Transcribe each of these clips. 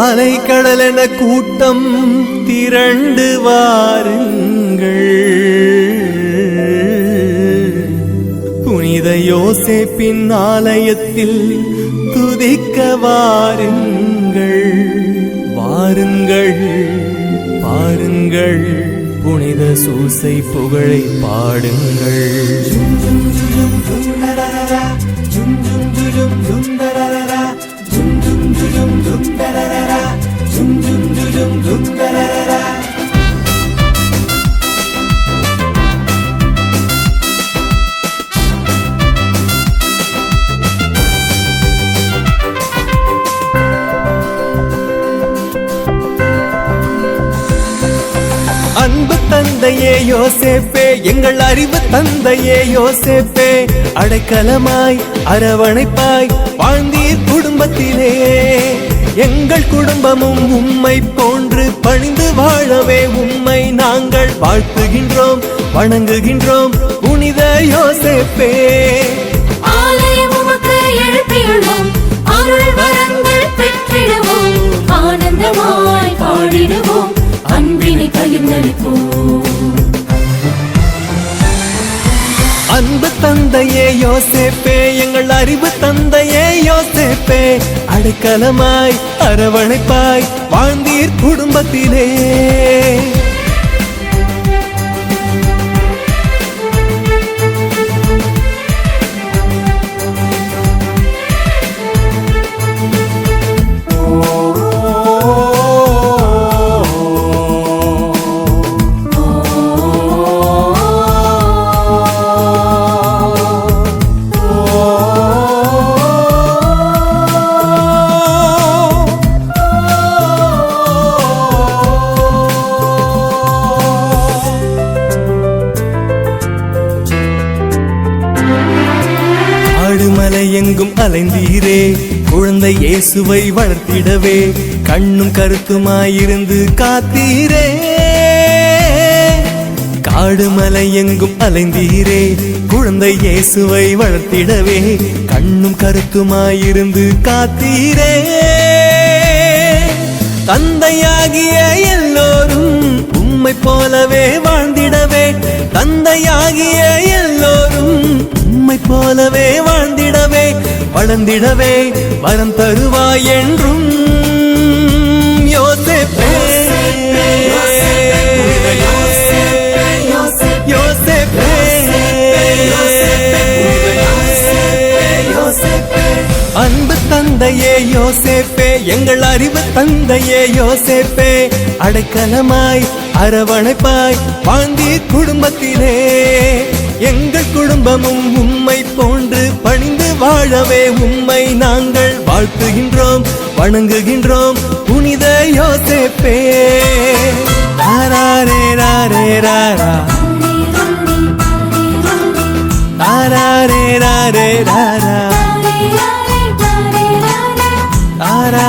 அலைக்கடலென கூட்டம் திரண்டு வாருங்கள், புனித யோசேப்பின் ஆலயத்தில் துதிக்க வாருங்கள். வாருங்கள் பாருங்கள், புனித சூசை புகழை பாடுங்கள். அன்பு தந்தையே யோசேப்பே, எங்கள் அறிவு தந்தையே யோசேப்பே, அடைக்கலமாய் அரவணைப்பாய் வாழ்ந்தீர் குடும்பத்திலே. எங்கள் குடும்பமும் உம்மை போன்று பணிந்து வாழவே உம்மை நாங்கள் வாழ்த்துகின்றோம், வணங்குகின்றோம் புனித யோசேப்பே. ஆலயம் உமக்கு எழுப்பியுள்ளோம், அருள் வரங்கள் பெற்றிடுவோம், ஆனந்தமாய் பாடிடுவோம், அன்பினை பகிர்ந்தளிப்போம். தந்தையே யோசேப்பே எங்கள் அறிவு தந்தையே யோசேப்பே அடைக்கலமாய் அரவணைப்பாய் வாழ்ந்தீர் குடும்பத்திலே. ஆடுமலை எங்கும் அலைந்தீரே குழந்தை இயேசுவை வளர்த்திடவே கண்ணும் கருத்துமாயிருந்து காத்தீரே. காடுமலை எங்கும் அலைந்தீரே குழந்தை இயேசுவை வளர்த்திடவே கண்ணும் கருத்துமாயிருந்து காத்தீரே. தந்தையாகிய எல்லோரும் உம்மை போலவே வாழ்ந்திடவே தந்தையாகிய எல்லோரும் உம்மை போலவே வாழ்ந்திடவே வளர்ந்திடவே வரம் தருவாய் என்றும் யோசேப்பே. யோசேப்பே அன்பு தந்தையே யோசேப்பே எங்கள் அறிவு தந்தையே யோசேப்பே அடைக்கலமாய் அரவணைப்பாய் வாழ்ந்தீர் குடும்பத்திலே. எங்கள் குடும்பமும் உம்மை போன்று பணிந்து வாழவே உம்மை நாங்கள் வாழ்த்துகின்றோம் வணங்குகின்றோம் புனித யோசேப்பே. ராரே ராரே ராரா ராரே ராரே ராரா ராரே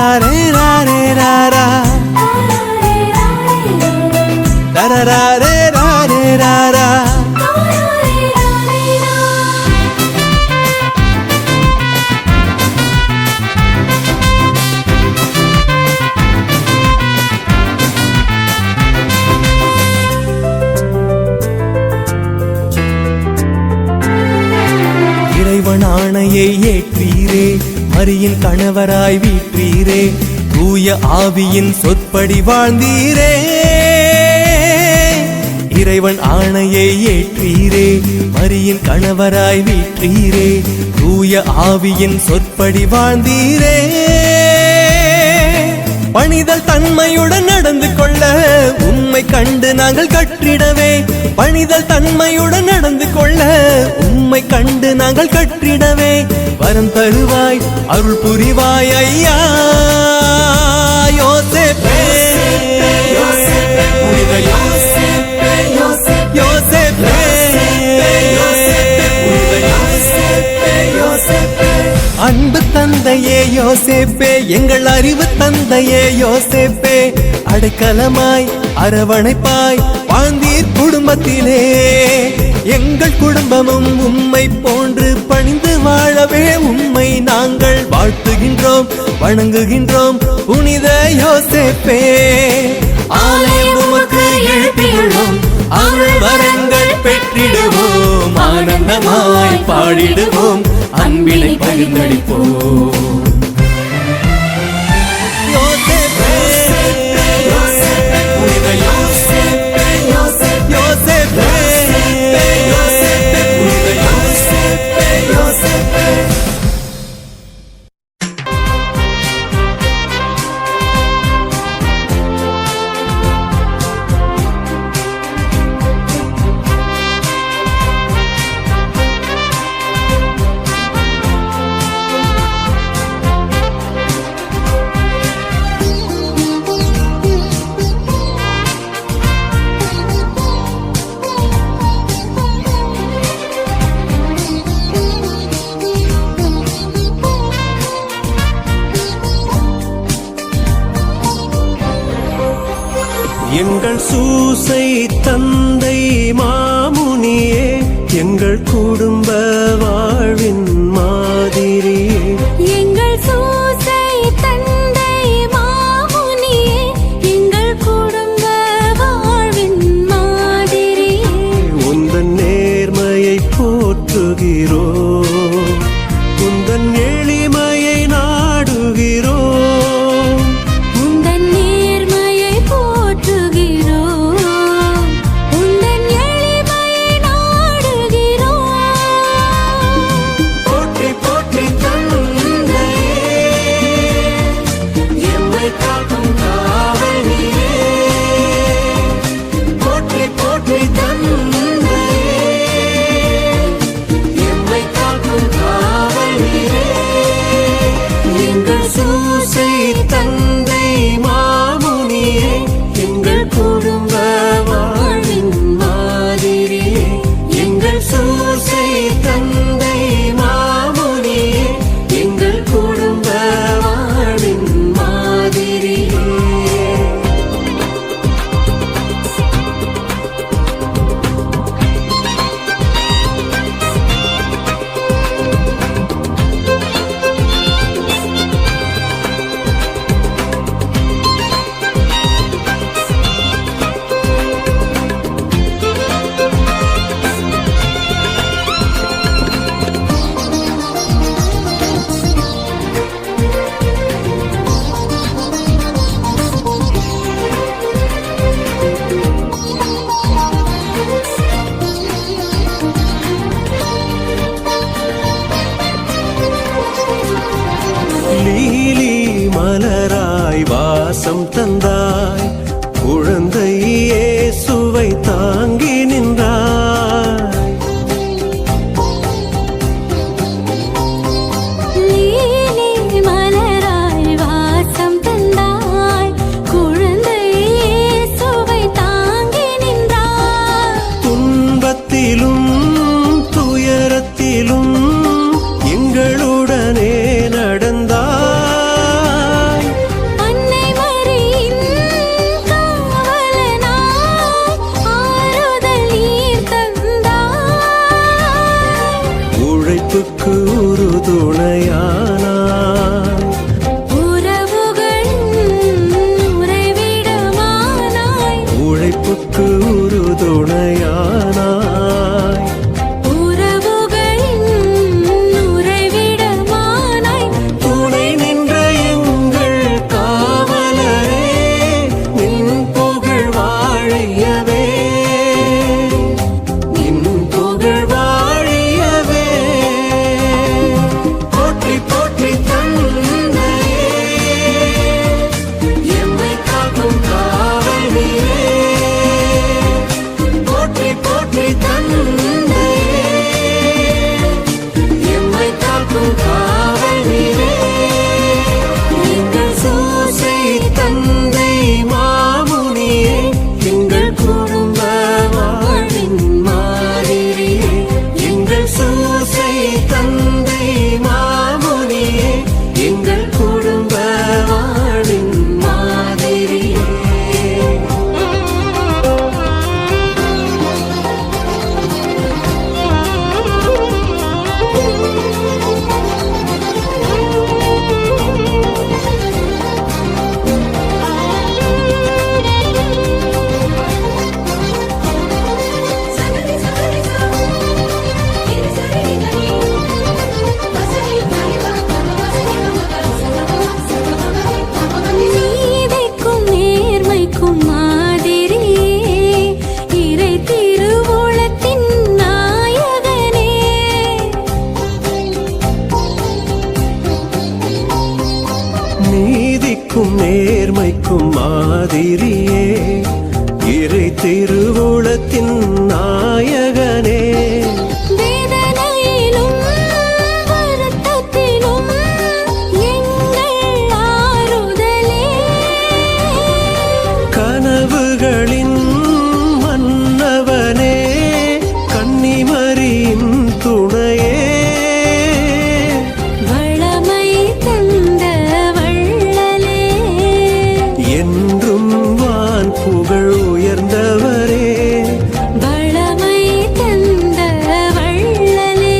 ராரே ராரா ராரே ராரே ராரா. இறைவன் ஆணையை ஏற்றீரே மரியின் கணவராய் வீற்றீரே தூய ஆவியின் சொற்படி வாழ்ந்தீரே. இறைவன் ஆணையை ஏற்றீரே மரியின் கணவராய் வீற்றீரே தூய ஆவியின் சொற்படி வாழ்ந்தீரே. பணிதல் தன்மையுடன் நடந்து கொள்ள உம்மை கண்டு நாங்கள் கற்றிடவே பணிதல் தன்மையுடன் நடந்து கொள்ள உம்மை கண்டு நாங்கள் கற்றிடவே வரம் தருவாய் அருள் புரிவாய் ஐயா யோசேப்பே. அன்பு தந்தையே யோசேப்பே எங்கள் அறிவு தந்தையே யோசேப்பே அடைக்கலமாய் அரவணைப்பாய் வாழ்ந்தீர் குடும்பத்திலே. எங்கள் குடும்பமும் உம்மை போன்று பணிந்து வாழவே உம்மை நாங்கள் வாழ்த்துகின்றோம் வணங்குகின்றோம் புனித யோசேப்பே. ஆலயம் உமக்கு எழுப்பியுள்ளோம் அருள் வரங்கள் பெற்றிடுவோம் ஆனந்தமாய் பாடிடுவோம் அன்பினை பகிர்ந்தளிப்போம். யோசேப்பே எங்கள் சூசை தந்தை மாமுனியே எங்கள் குடும்ப வாழ்வின் மாதிரியே. எங்கள் சூசை தந்தை மாமுனியே எங்கள் குடும்ப வாழ்வின் மாதிரியே. உந்தன் நேர்மையை போற்றுகிறோம் தந்தாய், குழந்தை இயேசுவை தாங்கி நின்றாய். நீலே மலராய் வாசம் தந்தாய், குழந்தை இயேசுவை தாங்கி நின்றாய். துன்பத்திலும் துயரத்திலும் எங்களுடனே நடந்தாய். அன்னை மரியின் காவலனாய் ஆறுதல் நீர் தந்தாய். உழைப்புக்கு உறுதுணையானாய், உறவுகளின் உறைவிடமானாய். உழைப்புக்கு உறுதுணையானாய். உறவுகளின் உறைவிடமானாய். துணை நின்ற எங்கள் காவலரே, நின் புகழ் வாழியவே, நின் புகழ் வாழியவே. போற்றி போற்றி தந்தையே, எம்மை காக்கும் காவல் நீரே. போற்றி போற்றி தந்தையே, எம்மை காக்கும் காவல் நீரே. எங்கள் சூசை தந்தை மாமுனியே, எங்கள் குடும்ப வாழ்வின் மாதிரியே. எங்கள் சூசை தந்தை மாமுனியே, எங்கள் குடும்ப வாழ்வின் மாதிரியே. நீதிக்கும் நேர்மைக்கும் மாதிரியே, இறை திருவுளத்தின் நாயகனே. நீதிக்கும் நேர்மைக்கும் மாதிரியே, இறை திருவுளத்தின் நாயகனே. வேதனையிலும் வருத்தத்திலும் எங்கள் ஆறுதலே. கனவுகளின் மன்னவனே, கன்னிமரியின் துணையே. வளமை தந்த வள்ளலே, என்றும் வான் புகழ் உயர்ந்தவரே. வளமை தந்த வள்ளலே.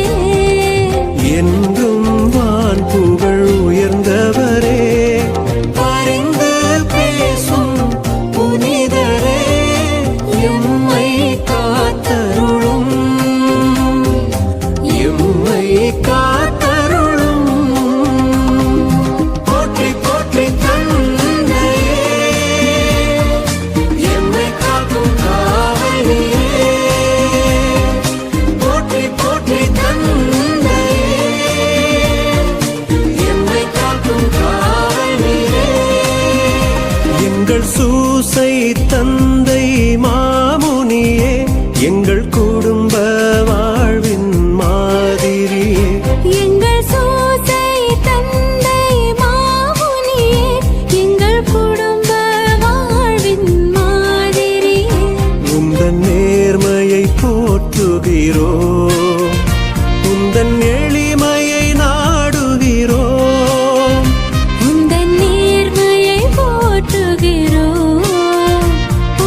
என்றும் வான் புகழ் உயர்ந்தவரே. பரிந்து பேசும் புனிதரே, எம்மை காத்தருளும், எம்மை காத்தருளும். போற்றி போற்றி தந்தையே, எம்மை காக்கும் காவல் நீரே. போற்றி போற்றி தந்தையே, எம்மை காக்கும் காவல் நீரே. எங்கள் சூசை தந்தை மாமுனியே, எங்கள் குடும்ப வாழ்வின் மாதிரியே. எங்கள் சூசை தந்தை மாமுனியே, எங்கள் குடும்ப வாழ்வின் மாதிரியே. உந்தன் நேர்மையை போற்றுகிறோம், உந்தன் எளிமையை நாடுகிறோம். உந்தன் நேர்மையை போற்றுகிறோம்,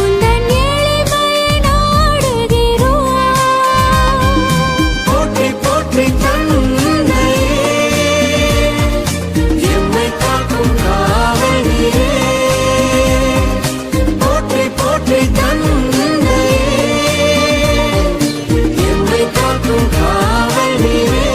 உந்தன் எளிமையை நாடுகிறோம். போற்றி போற்றி தந்தையே, எம்மை காக்கும் காவல் நீரே. போற்றி போற்றி தந்தையே, எம்மை காக்கும் காவல் நீரே.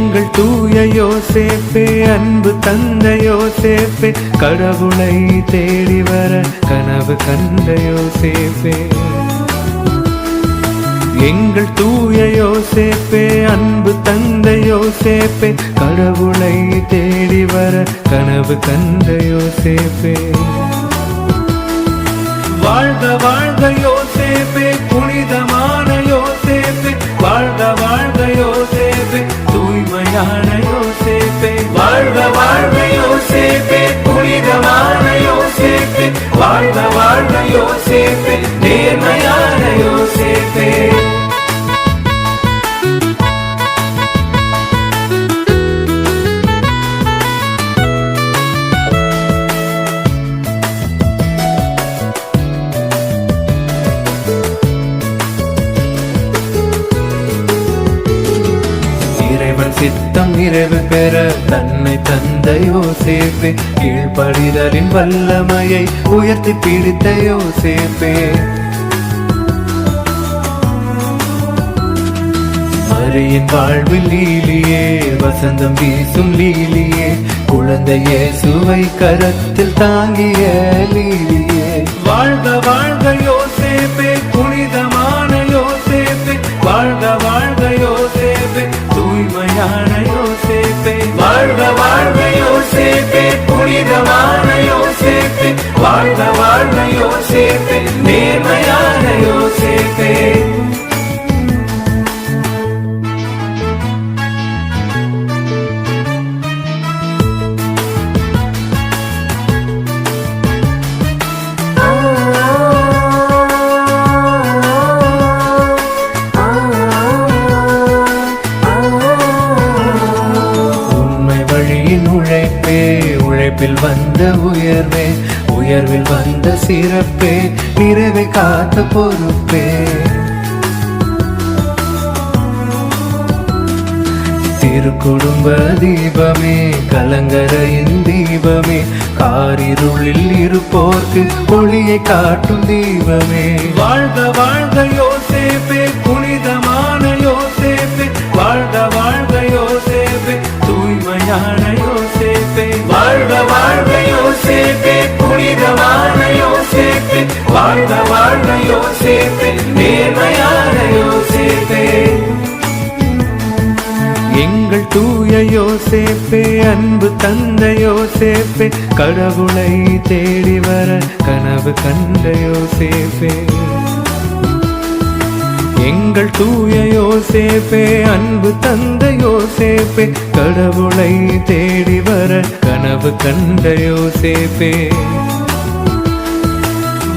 எங்கள் தூய யோசேப்பே, அன்பு தந்தை யோசேப்பே, கடவுளை தேடி வர கனவு கண்ட யோசேப்பே. எங்கள் தூய யோசேப்பே, அன்பு தந்தை யோசேப்பே, கடவுளை தேடி வர கனவு கண்ட யோசேப்பே. வாழ்க வாழ்க யோசேப்பே, புனிதமான யோசேப்பே, வாழ்க வாழ்க யோசேப்பே, தூய்மையான யோசேப்பே. வாழ்க வாழ்க யோசேப்பே, புனிதமான யோசேப்பே, வாழ்க வாழ்க யோசேப்பே, நேர்மையான யோசேப்பே. இறைவன் சித்தம் நிறைவு பெற தன்னை தந்த யோசேப்பே, கீழ்ப்படிதலின் வல்லமையை உயர்த்தி பிடித்த யோசேப்பே. மரியின் வாழ்வில் லீலியே, வசந்தம் வீசும் லீலியே, குழந்தை இயேசுவை கரத்தில் தாங்கிய லீலியே. வாழ்க வாழ்க யோசேப்பே, புனிதமான யோசேப்பே, வாழ்க வாழ்க யோசேப்பே, தூய்மையான யோசேப்பே. வாழ்க வாழ்க யோசேப்பே, புனிதமான யோசேப்பே, வாழ்க வாழ்க யோசேப்பே, நேர்மையான யோசேப்பே. உழைப்பில் வந்த உயர்வே, உயர்வில் வந்த சிறப்பே, நிறைவை காத்த பொறுப்பே. திருக்குடும்ப தீபமே, கலங்கரையின் தீபமே, காரிருளில் இருப்போர்க்கு ஒளியை காட்டும் தீபமே. வாழ்க வாழ்க யோசேப்பே, புனிதமான யோசேப்பே, வாழ்க வாழ்க யோசேப்பே, தூய்மையான யோசேப்பே. வாழ்க வாழ்க யோசேப்பே, புனிதமான யோசேப்பே, வாழ்க வாழ்க யோசேப்பே, நேர்மையான யோசேப்பே. எங்கள் தூய யோசேப்பே, அன்பு தந்தை யோசேப்பே, கடவுளை தேடி வர கனவு கண்ட யோசேப்பே. எங்கள் தூய யோசேப்பே, அன்பு தந்தை யோசேப்பே, கடவுளை தேடி வர கனவு கண்ட யோசேப்பே.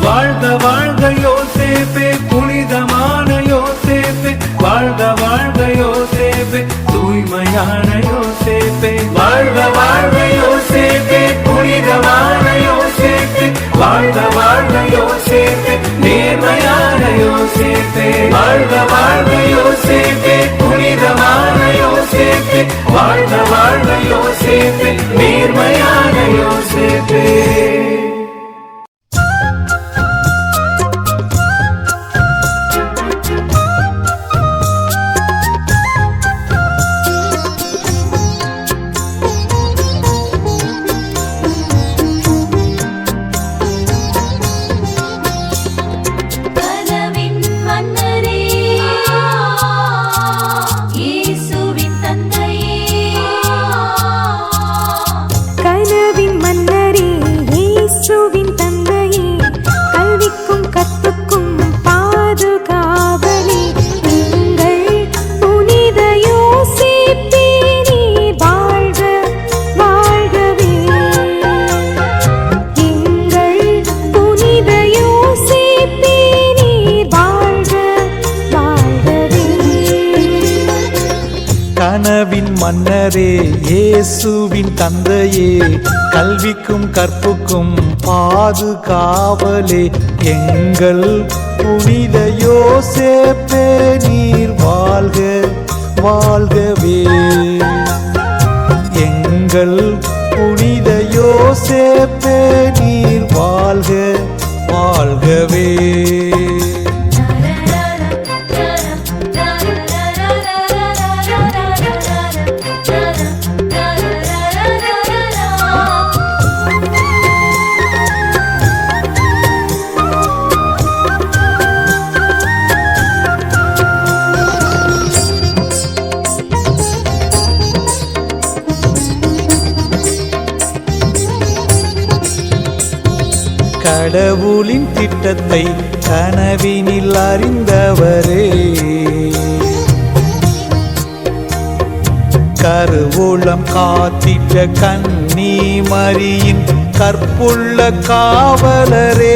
வாழ்க வாழ்க யோசேப்பே, புனிதமான யோசேப்பே, வாழ்க வாழ்க யோசேப்பே, தூய்மையான யோசேப்பே. வாழ்க வாழ்க யோசேப்பே, புனிதமான யோசேப்பே, வாழ்க வாழ்க யோசேப்பே, நேர்மையான யோசேப்பே. வாழ்க வாழ்க யோசேப்பே, புனிதமான யோசேப்பே, வாழ்க வாழ்க யோசேப்பே, நேர்மையான யோசேப்பே. கனவின் மன்னரே, இயேசுவின் தந்தையே. கனவின் மன்னரே, இயேசுவின் தந்தையே, கல்விக்கும் கற்புக்கும் பாதுகாவலே, எங்கள் புனித யோசேப்பே, நீர் வாழ்க வாழ்கவே. எங்கள் புனித யோசேப்பே, நீர் வாழ்க வாழ்கவே. கனவின் மன்னரே, இயேசுவின் தந்தையே, கல்விக்கும் கற்புக்கும் பாதுகாவலே, எங்கள் புனித யோசேப்பே, நீர் வாழ்க வாழ்கவே. எங்கள் புனித யோசேப்பே, நீர் வாழ்க வாழ்கவே. கடவுளின் திட்டத்தை கனவினில் அறிந்தவரே, கருவூலம் காத்திட்ட கன்னி மரியின் கற்புள்ள காவலரே,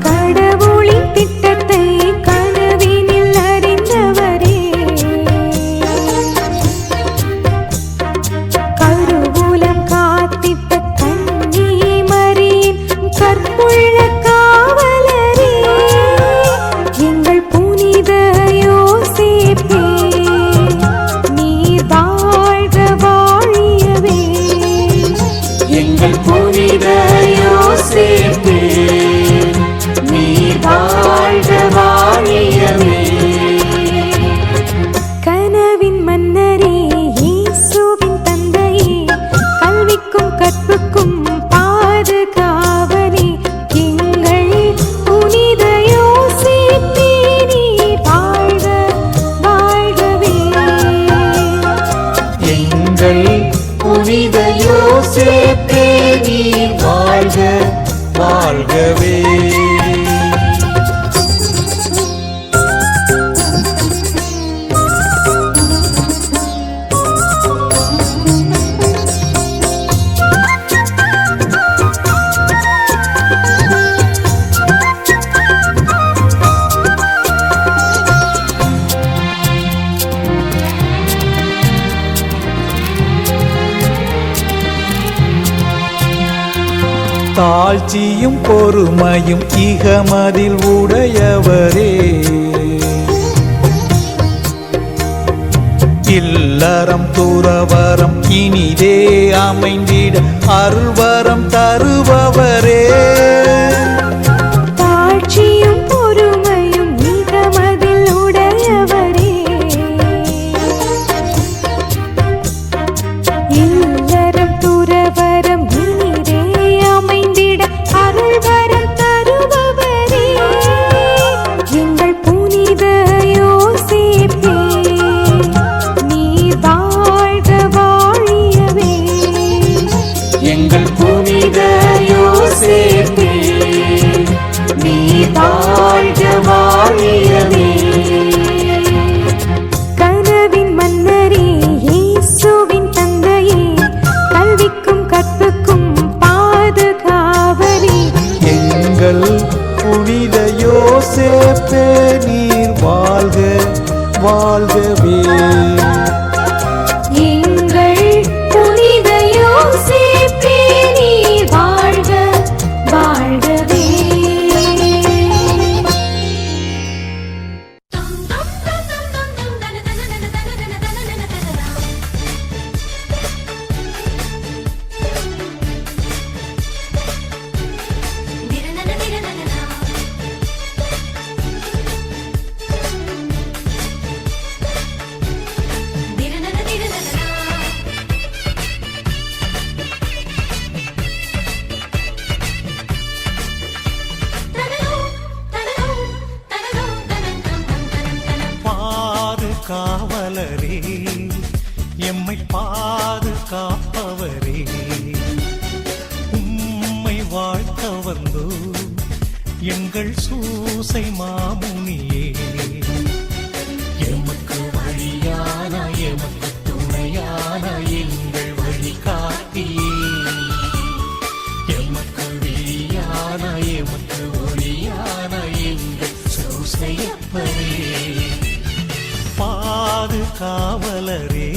கடவுளின் திட்டத்தை கனவினில் அறிந்தவரே, கருவூலம் காத்திட்ட கன்னி மரியின் கற்புள்ள காவலரே, எங்கள் புனித யோசேப்பே நீர் வாழ்க வாழியவே, எங்கள் புனித யோசேப்பே நீர் வாழ்க வாழியவே. கனவின் மன்னரே இயேசுவின் தந்தையே, கல்விக்கும் கற்புக்கும் பாதுகாவலே, எங்கள் புனித யோசேப்பே நீர் வாழ்க வாழ்கவே, எங்கள் புனித யோசேப்பே நீர் வாழ்க வாழ்கவே. தாழ்ச்சியும் பொறுமையும் இகமதில் உடையவரே, இல்லறம் துறவரம் இனிதே அமைந்திட அருள்வரம் தருபவரே, தாழ்ச்சியும் பொறுமையும் மிகமதில் உடையவரே, இல்லறம் துறவரம் இனிதே அமைந்திட அருள்வரம் தருபவரே, எங்கள் புனித யோசேப்பே நீர் வாழ்க வாழியவே, எங்கள் புனித யோசேப்பே நீர் வாழ்க வாழியவே. கனவின் மன்னரே இயேசுவின் தந்தையே, கல்விக்கும் கற்புக்கும் பாதுகாவலே, எங்கள் புனித யோசேப்பே நீர் வாழ்க வாழ்கவே. எங்கள் புனித யோசேப்பே நீர் வாழ்க வாழ்கவே. பாதுகாவலரே, எம்மை பாதுகாப்பவரே, உம்மை வாழ்த்த வந்தோ எங்கள் சூசை மாமுனியே, எமக்கு வழியான எமக்கு துணையான எங்கள் வழிகாட்டியே, எமக்கு வெளியான எமக்கு ஒளியான எங்கள் சூசையப்பரே, பாதுகாவலரே,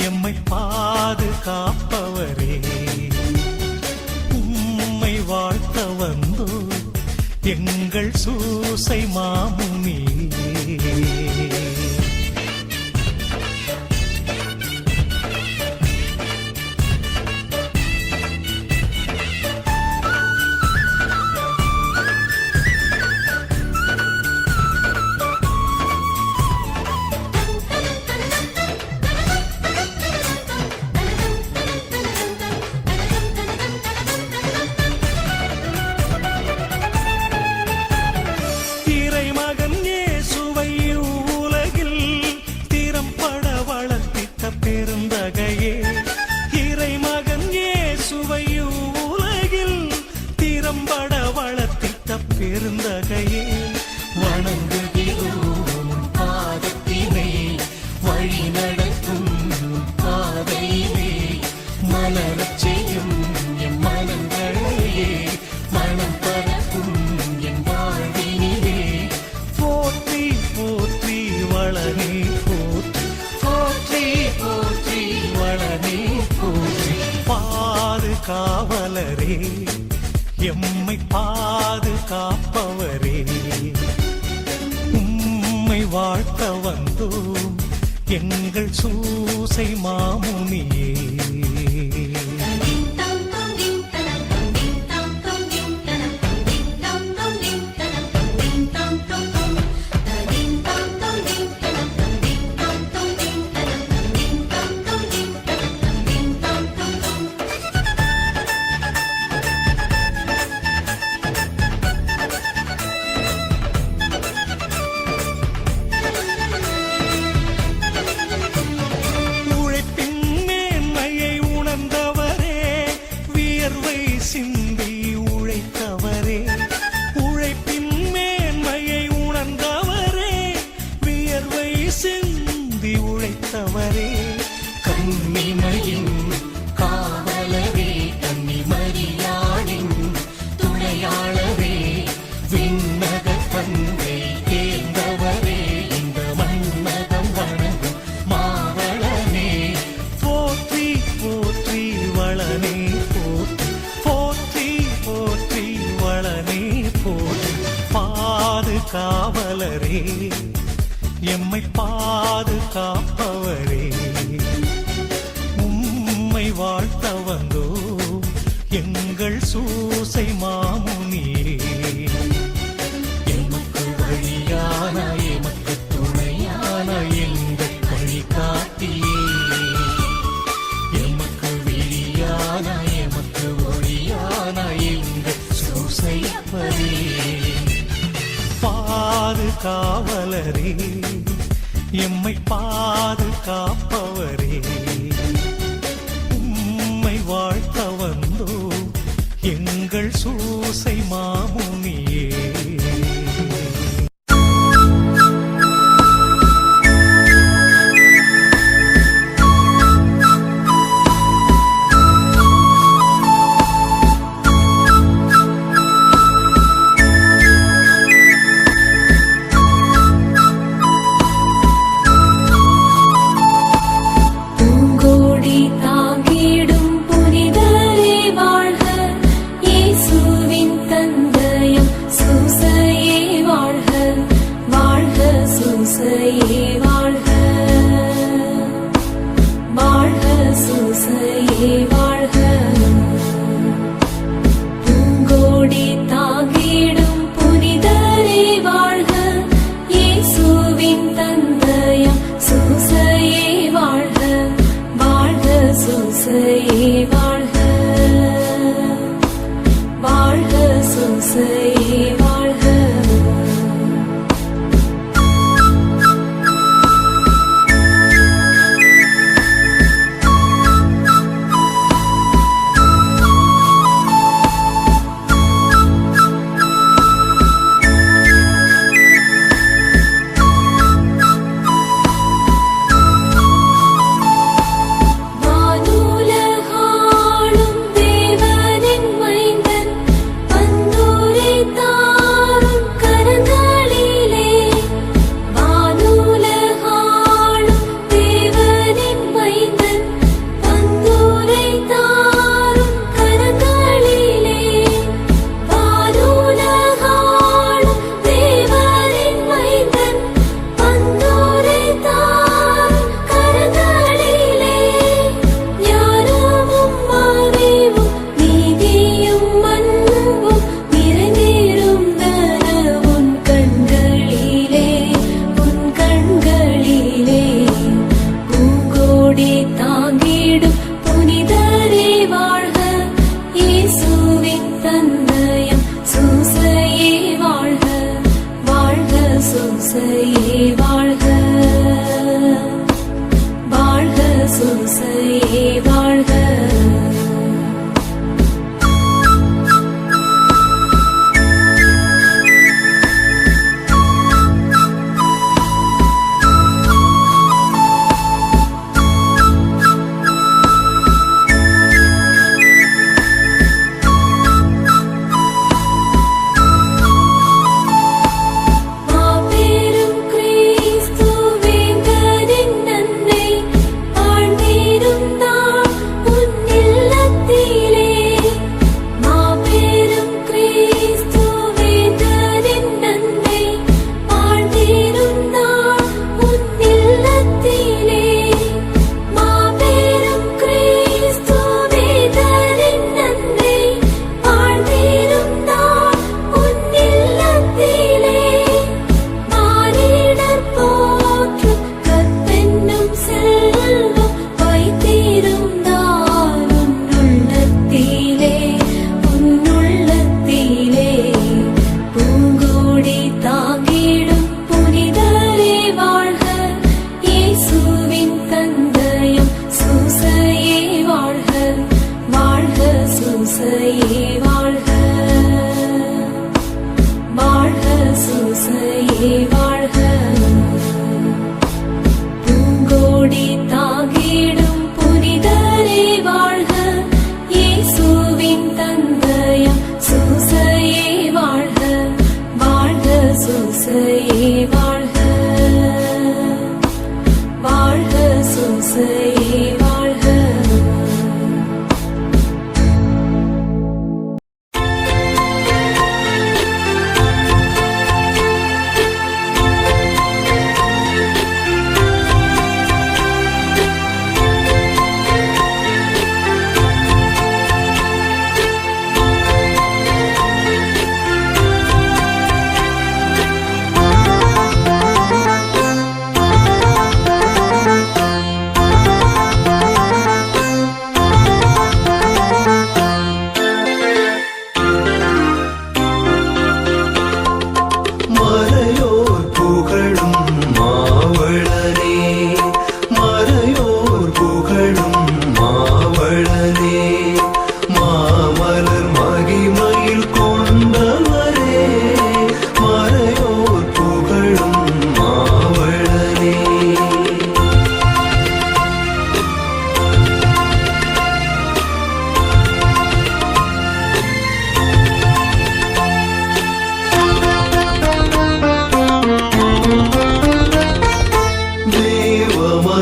எம்மை பாதுகாப்பவரே, உம்மை வாழ்த்த வந்தோ எங்கள் சூசை மாமுனியே. இறைமகன் காவலரே எம்மை பாதுகாப்பவரே உம்மை வாழ்த்த வந்தோம் எங்கள் சூசை மாமுனியே சிந்தி உழைத்தவரே உழைப்பின் மேன்மையை உணர்ந்தவரே வியர்வை சிந்தி உழைத்தவரே கன்னிமையின் காவலரே கன்னிமரியாளின் துணையாளரே விண்ணக தந்தை தேர்ந்தவரே இந்த மன்மதம் வணங்கும் மாவளனே போற்றி போற்றி வளனே பாதுகாவலரே எம்மை பாதுகாப்பவரே உம்மை வாழ்த்த வந்தோ எங்கள் சூசை மாமுனியே எமக்கு வழியான எமக்கு துணையான எங்கள் வழிகாட்டியே எமக்கு விழியான எமக்கு ஒளியான எங்கள் சூசைப்பரே பாதுகாவலரே எம்மை பாதுகாப்பவரே உம்மை வாழ்த்த வந்தோ எங்கள் சூசை மாமுனியே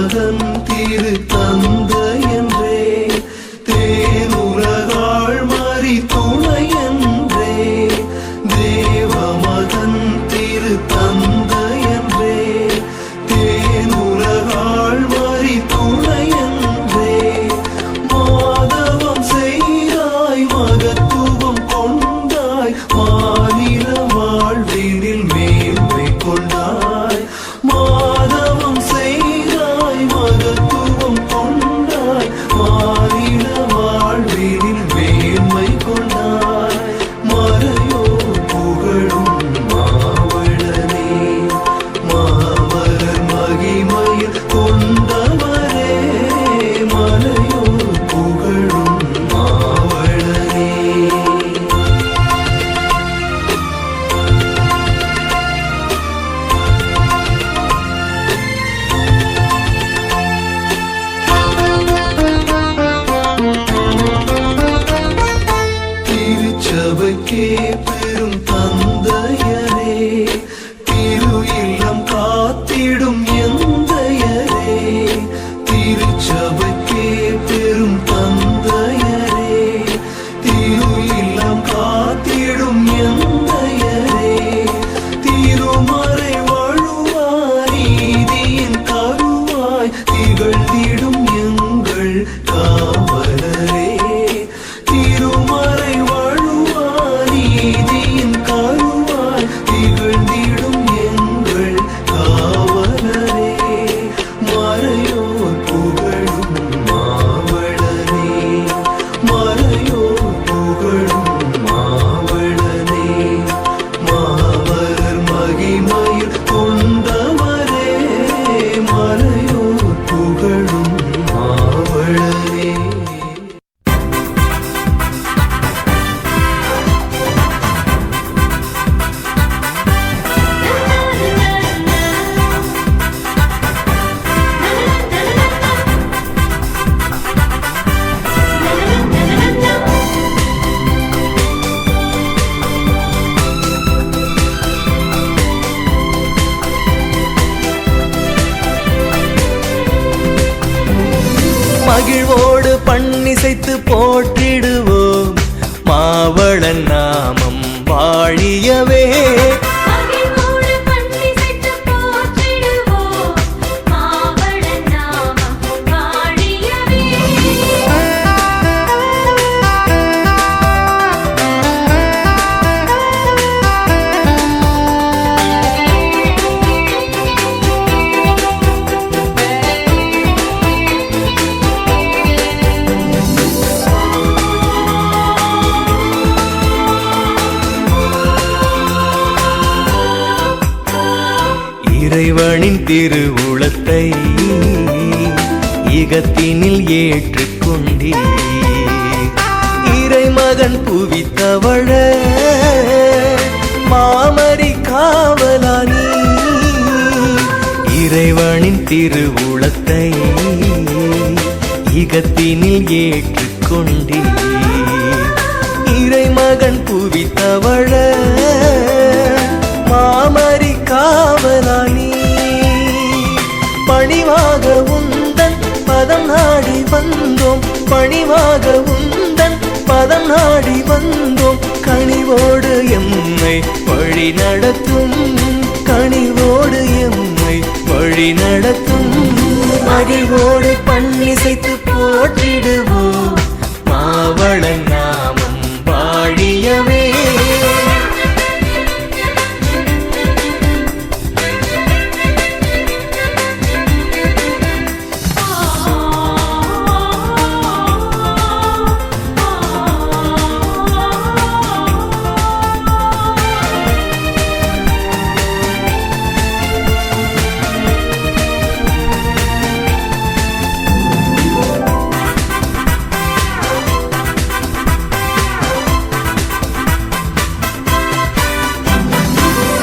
மகன் திரு தந்தை என்றே தேனுலகாள் மாறி துணை என்றே தேவ மகன் திரு தந்தை என்றே தேனுலகாள் மாறி துணை என்றே மாதவம் செய்தாய் மகத்துவம் கொண்டாய் மாநில வாழ்வினில் மேன்மை கொண்டாய் மாதவம் செய்தாய் மகத்துவம் கொண்டாய் மாநில வாழ்வினில் மேன்மை கொண்டாய் மறையோ புகழும் மாவழனே மாமலர் மகிமையில் கொண்டவரே மலையோ புகழும் மாவழனே. திருச்சபைக்கே பெரும் தந்தையரே திரு இல்லம் காத்திடும் எந்தையரே திருச்சபைக்கே பெரும் தந்தையரே திரு இல்லம் காத்திடும் எந்தையரே திருமறை வழுவாய் நீதியின் கருவாய் திகழ்ந்திடும் எங்கள் காவலரே திருமறை வழுவாய் நீதியின் கருவாய் திகழ்ந்திடும் எங்கள் காவலரே மறையோர் புகழும் மாவழனே மறையோர் புகழும் மாவழனே மாமலர் மகிமையில் கொண்டவரே மறையோர் புகழும் மாவழனே. மகிழ்வோடு பண்ணிசைத்து போற்றிடுவோம் மாவளன் நாமம் வாழியவே மகிழ்வோடு பண்ணிசைத்து போற்றிடுவோம் மாவளன் நாமம் வாழியவே. இறைவனின் திருவுளத்தை இகத்தினில் ஏற்றுக்கொண்டீர் இறைமகன் புவித்தவழ மாமரி காவலானி இறைவனின் திருவுளத்தை இகத்தினில் ஏற்றுக்கொண்டீர் இறைமகன் புவித்தவழ மாமரி காவலானி பணிவாக உந்தன் பதம் நாடி வந்தோம் பணிவாக உந்தன் பதம் நாடி வந்தோம் கனிவோடு எம்மை வழி நடத்தும் கனிவோடு எம்மை வழி நடத்தும் மகிழ்வோடு பண்ணிசைத்து போற்றிடுவோம் மாவளன் நாமம் வாழியவே.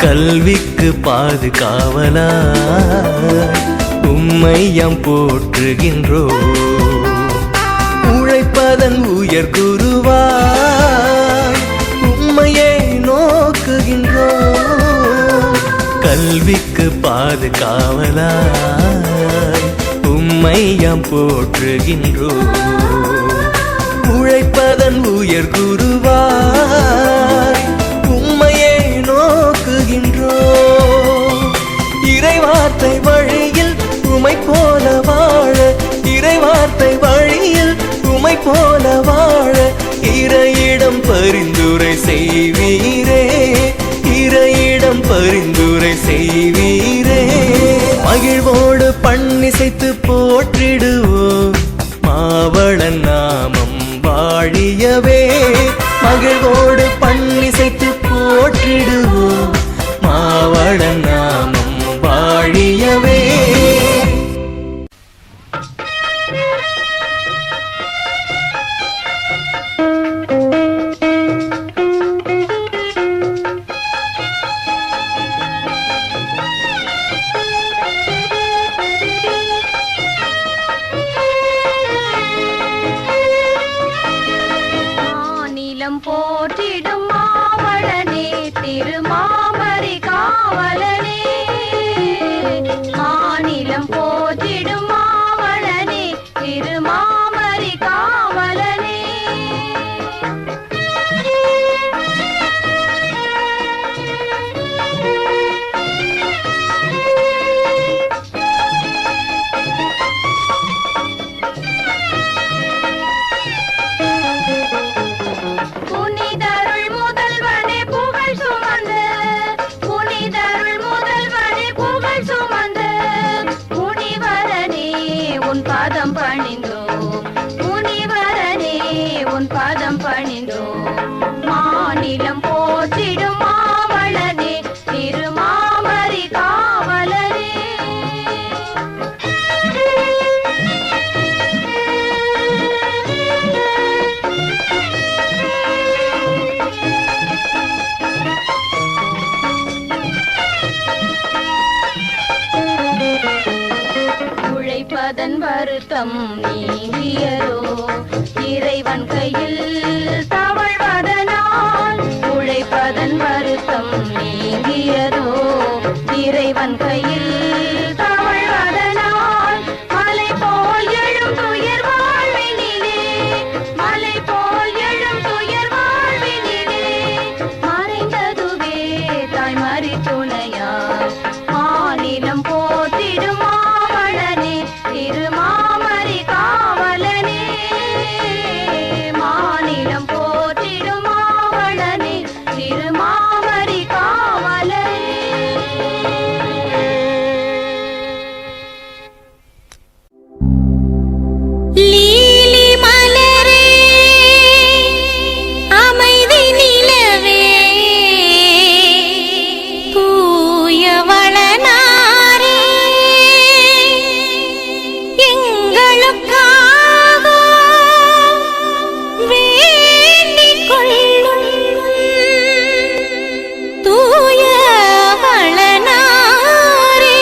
கல்விக்கு பாதுகாவலாய் உம்மையம் போற்றுகின்றோம் உழைப்பதன் உயர் குருவாய் உம்மையே நோக்குகின்றோம் கல்விக்கு பாதுகாவலாய் உம்மையாம் போற்றுகின்றோம். உழைப்பதன் உயர் குருவாய் உம்மையே நோக்குகின்றோம். இறைவார்த்தை வழியில் உமை போல வாழ, இறைவார்த்தை வழியில் உமை போல வாழ இறையிடம் பரிந்துரை செய்வீரே, இறையிடம் பரிந்துரை செய்வீரே. மகிழ்வோடு பண்ணிசைத்து போற்றிடுவோம் மாவளன் நாமம் வாழியவே. மகிழ்வோடு பண்ணிசைத்து போற்றிடுவோம் மாவளன் நாமம் வாழியவே. மாநிலம் போற்றிடும் மாவளனே, திருமாமரி காவலனே. மாநிலம் போற்றிடும் மாவளனே, திருமாமரி காவலனே. புனிதருள் முதல்வனே புகழ் சுமந்து, புனிதருள் முதல்வனே புகழ் சுமந்து, முனிவரனே உன் பாதம் பணிந்தோம், முனிவரனே உன் பாதம் பணிந்தோம். மாநிலம் போற்றிடும் மாவளனே, திருமாமரி காவலனே. உழைப்பதன் வருத்தம் நீங்கியதோ, இறைவன் கையில் தவழ்வதனால். உழைப்பதன் வருத்தம் நீங்கியதோ, இறைவன் கையில் தவழ்வதனால். மலை போல் எழும் துயர் வாழ்வினிலே, மலை போல் எழும் துயர் வாழ்வினிலே, மறைந்ததுவே தாய்மறி துணையார். மாநிலம் போற்றிடும் மாவளனே, திருமாமரி காவலனே. மாநிலம் போற்றிடும் மாவளனே, திருமாமரி காவலனே. லீலி மலரே, அமைதி நிலவே, தூய வளனாரே, எங்களுக்காக வேண்டிக் கொள்ளும் தூய வளனாரே.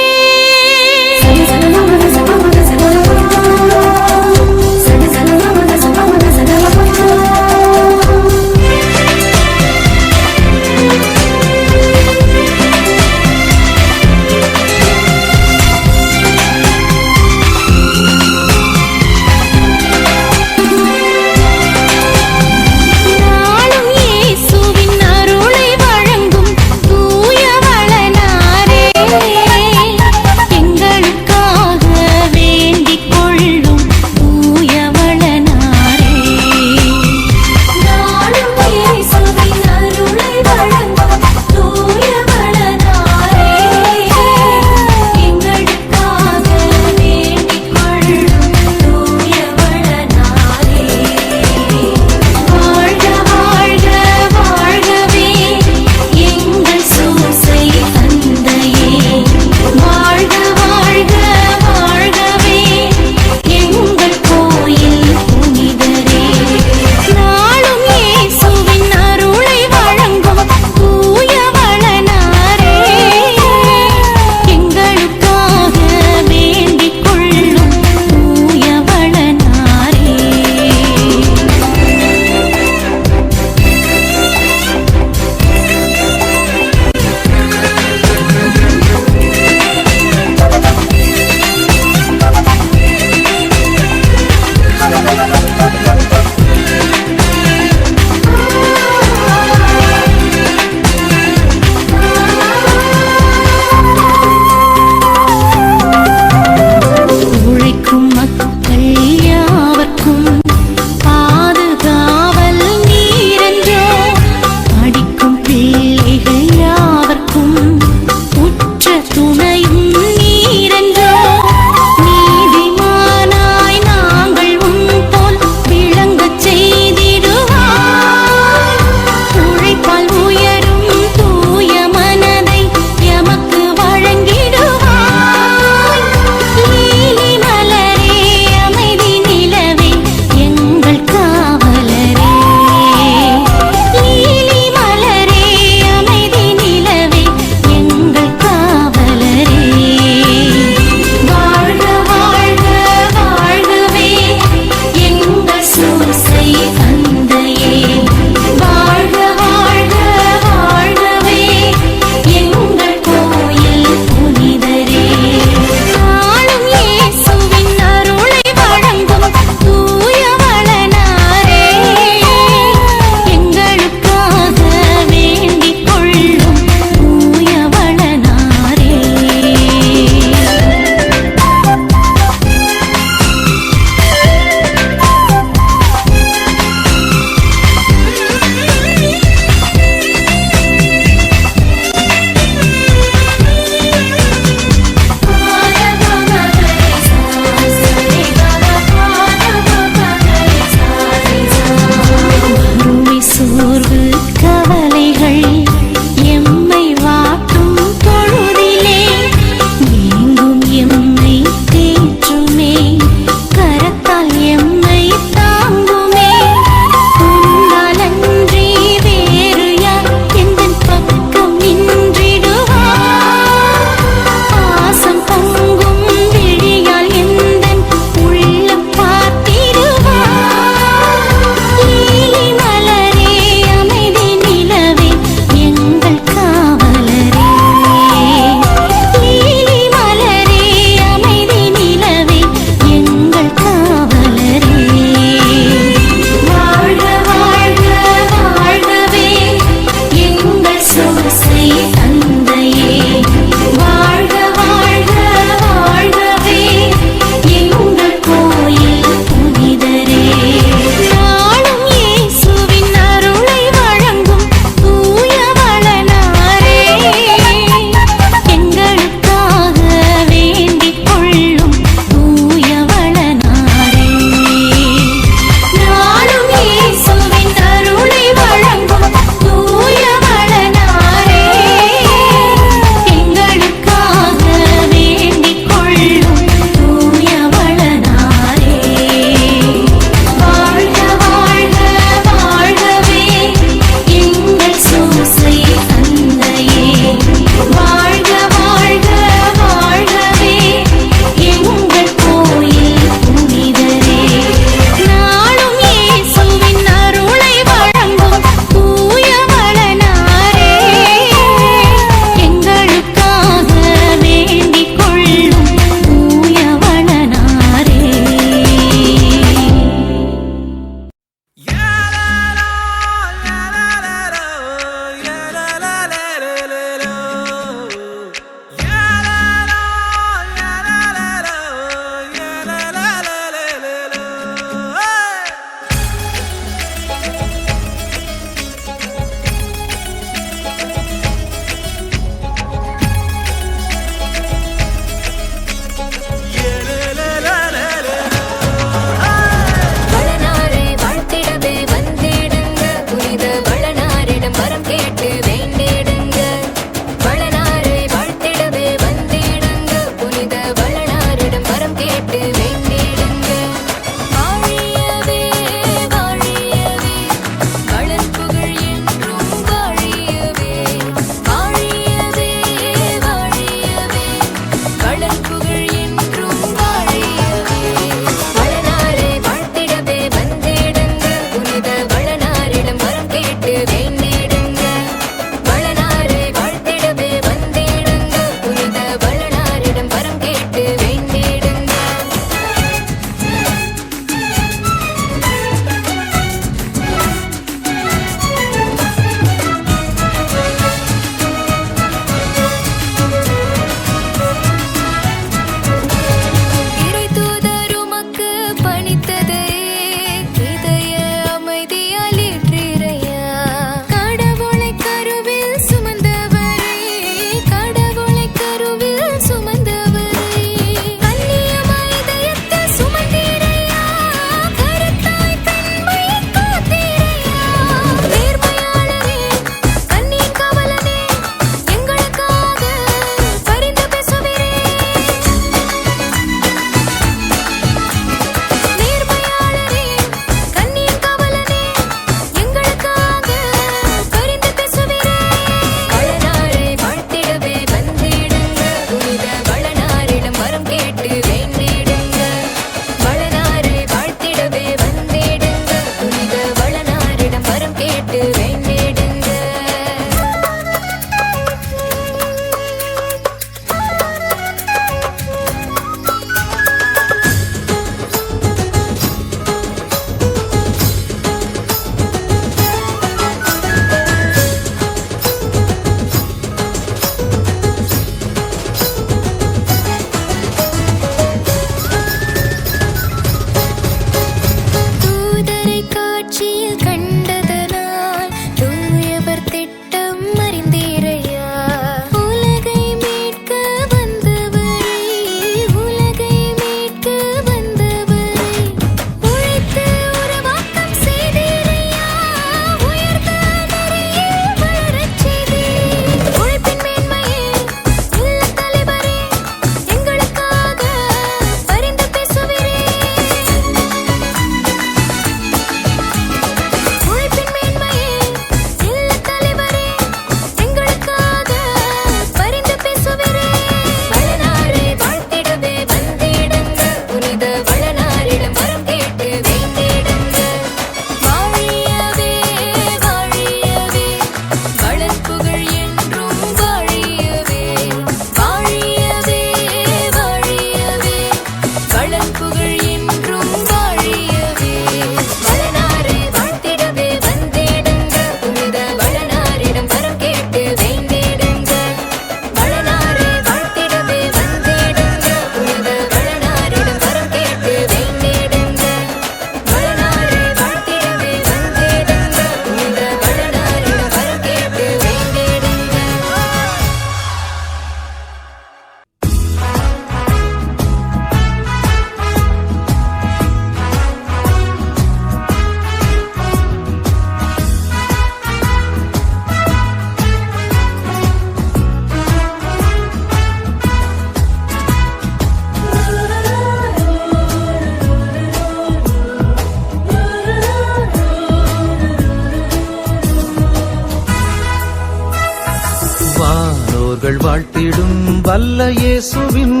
வானோர்கள் வாழ்த்திடும் வல்ல இயேசுவின்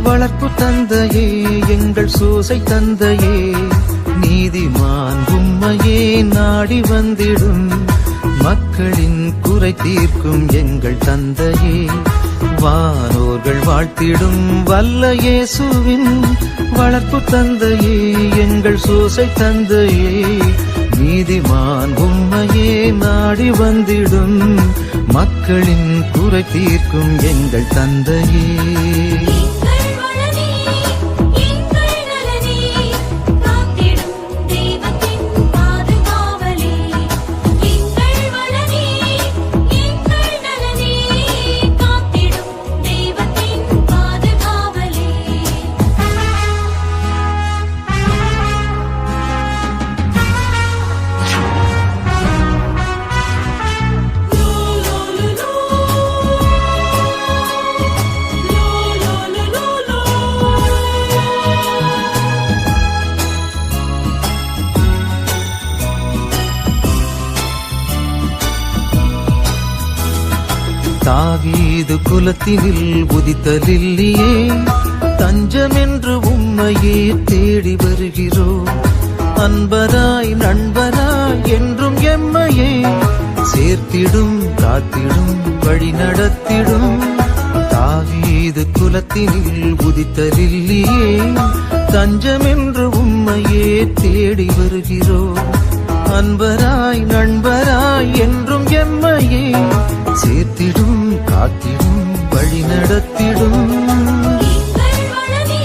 வளர்ப்பு தந்தையே, எங்கள் சூசை தந்தையே, நீதிமான் உம்மையே நாடி வந்திடும் மக்களின் குறை தீர்க்கும் எங்கள் தந்தையே. வானோர்கள் வாழ்த்திடும் வல்ல இயேசுவின் வளர்ப்பு தந்தையே, எங்கள் சூசை தந்தையே, நீதிமான் உம்மையே நாடி வந்திடும் மக்களின் குறை தீர்க்கும் எங்கள் தந்தையே. எங்கள் வளனே, எங்கள் நலனே, காத்திடும் தெய்வத்தின் பாதுகாவலே. எங்கள் வளனே, எங்கள் நலனே, காத்திடும் தெய்வத்தின் பாதுகாவலே. தாவீது குலத்தினில் உதித்த லில்லியே, தஞ்சமென்று உம்மையே தேடி வருகிறோம். அன்பராய் நண்பராய் என்றும் எம்மையே சேர்த்திடும் காத்திடும் வழி நடத்திடும். தாவீது குலத்தினில் உதித்த லில்லியே, தஞ்சமென்று உம்மையே தேடி வருகிறோம். அன்பராய் நண்பராய் என்றும் எம்மையே சேர்த்திடும் காத்திடும் வழி நடத்திடும். எங்கள் வளனே,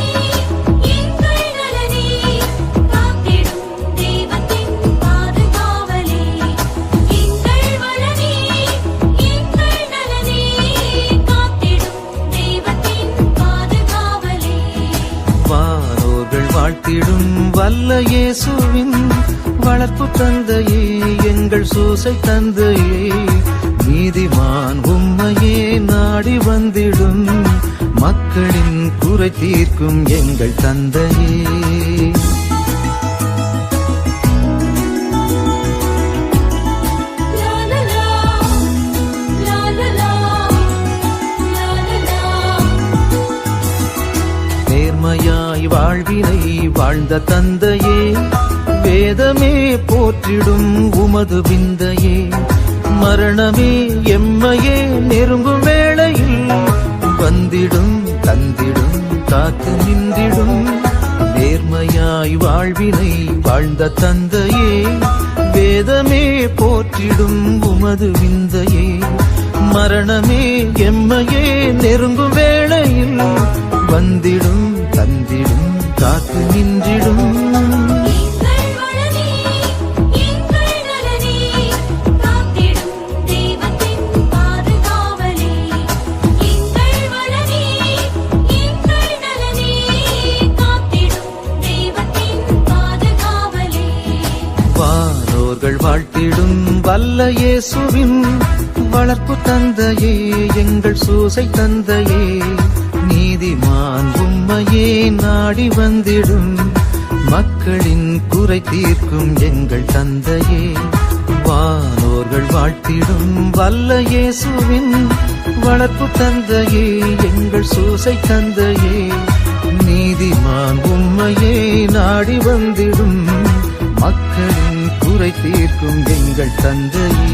எங்கள் நலனே, காத்திடும் தெய்வத்தின் பாதுகாவலே. எங்கள் வளனே, எங்கள் நலனே, காத்திடும் தெய்வத்தின் பாதுகாவலே. வானோர்கள் வாழ்த்திடும் வல்ல இயேசுவின் வளர்ப்பு தந்தையே, எங்கள் சூசை தந்தையே, நீதிமான் உம்மையே நாடி வந்திடும் மக்களின் குறை தீர்க்கும் எங்கள் தந்தையே. லா லா லா, லா லா லா, லா லா லா. நேர்மையாய் வாழ்வினை வாழ்ந்த தந்தையே, வேதமே போற்றிடும் உமது விந்தையே, மரணமே எம்மையே நெருங்கும் வேளையில் வந்திடும் தந்திடும் காத்து நின்றிடும். நேர்மையாய் வாழ்வினை வாழ்ந்த தந்தையே, வேதமே போற்றிடும் உமது விந்தையே, மரணமே எம்மையே நெருங்கும் வேளையில் வந்திடும் தந்திடும் காத்து நின்றிடும். எங்கள் வளனே, எங்கள் நலனே, காத்திடும் தெய்வத்தின் பாதுகாவலே. எங்கள் வளனே, எங்கள் நலனே, காத்திடும் தெய்வத்தின் பாதுகாவலே. வானோர்கள் வாழ்த்திடும் வல்ல இயேசுவின் வளர்ப்பு தந்தையே, எங்கள் சூசை தந்தையே, நீதிமான் உம்மையே நாடி வந்திடும் மக்களின் குறை தீர்க்கும் எங்கள் தந்தையே. வானோர்கள் வாழ்த்திடும் வல்ல இயேசுவின் வளர்ப்பு தந்தையே, எங்கள் சூசை தந்தையே, நீதிமான் உம்மையே நாடி வந்திடும் மக்களின் குறை தீர்க்கும் எங்கள் தந்தையே.